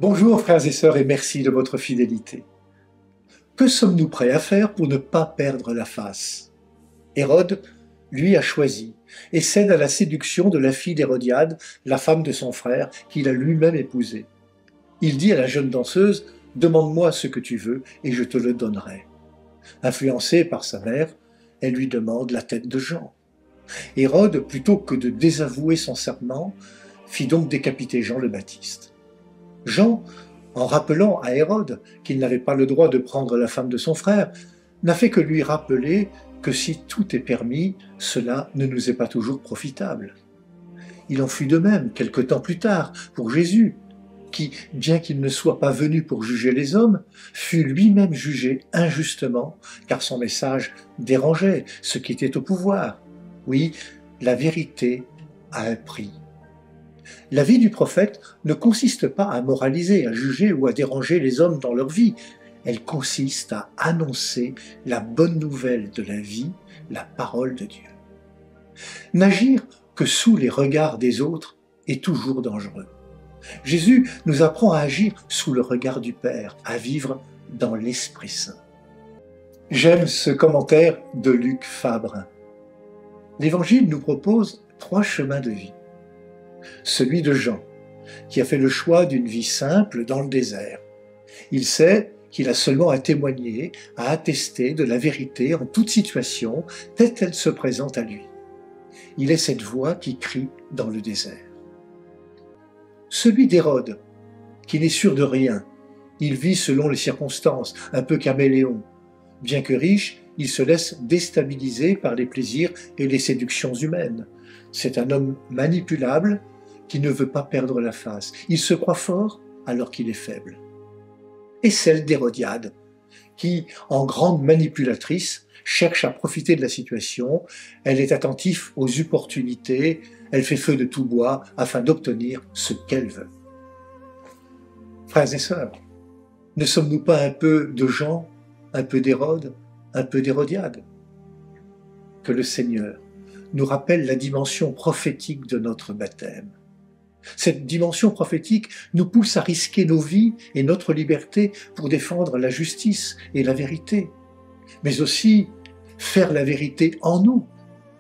Bonjour frères et sœurs et merci de votre fidélité. Que sommes-nous prêts à faire pour ne pas perdre la face? Hérode, lui, a choisi et cède à la séduction de la fille d'Hérodiade, la femme de son frère, qu'il a lui-même épousée. Il dit à la jeune danseuse « Demande-moi ce que tu veux et je te le donnerai ». Influencée par sa mère, elle lui demande la tête de Jean. Hérode, plutôt que de désavouer son serment, fit donc décapiter Jean le Baptiste. Jean, en rappelant à Hérode qu'il n'avait pas le droit de prendre la femme de son frère, n'a fait que lui rappeler que si tout est permis, cela ne nous est pas toujours profitable. Il en fut de même quelque temps plus tard pour Jésus, qui, bien qu'il ne soit pas venu pour juger les hommes, fut lui-même jugé injustement, car son message dérangeait ceux qui étaient au pouvoir. Oui, la vérité a un prix. La vie du prophète ne consiste pas à moraliser, à juger ou à déranger les hommes dans leur vie. Elle consiste à annoncer la bonne nouvelle de la vie, la parole de Dieu. N'agir que sous les regards des autres est toujours dangereux. Jésus nous apprend à agir sous le regard du Père, à vivre dans l'Esprit Saint. J'aime ce commentaire de Luc Fabre. L'Évangile nous propose 3 chemins de vie. Celui de Jean, qui a fait le choix d'une vie simple dans le désert. Il sait qu'il a seulement à témoigner, à attester de la vérité en toute situation, telle qu'elle se présente à lui. Il est cette voix qui crie dans le désert. Celui d'Hérode, qui n'est sûr de rien. Il vit selon les circonstances, un peu caméléon. Bien que riche, il se laisse déstabiliser par les plaisirs et les séductions humaines. C'est un homme manipulable qui ne veut pas perdre la face. Il se croit fort alors qu'il est faible. Et celle d'Hérodiade, qui, en grande manipulatrice, cherche à profiter de la situation. Elle est attentive aux opportunités, elle fait feu de tout bois afin d'obtenir ce qu'elle veut. Frères et sœurs, ne sommes-nous pas un peu de Jean, un peu d'Hérode, un peu d'Hérodiade? Que le Seigneur nous rappelle la dimension prophétique de notre baptême. Cette dimension prophétique nous pousse à risquer nos vies et notre liberté pour défendre la justice et la vérité, mais aussi faire la vérité en nous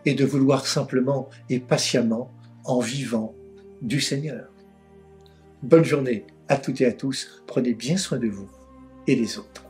et de vouloir simplement et patiemment en vivant du Seigneur. Bonne journée à toutes et à tous, prenez bien soin de vous et des autres.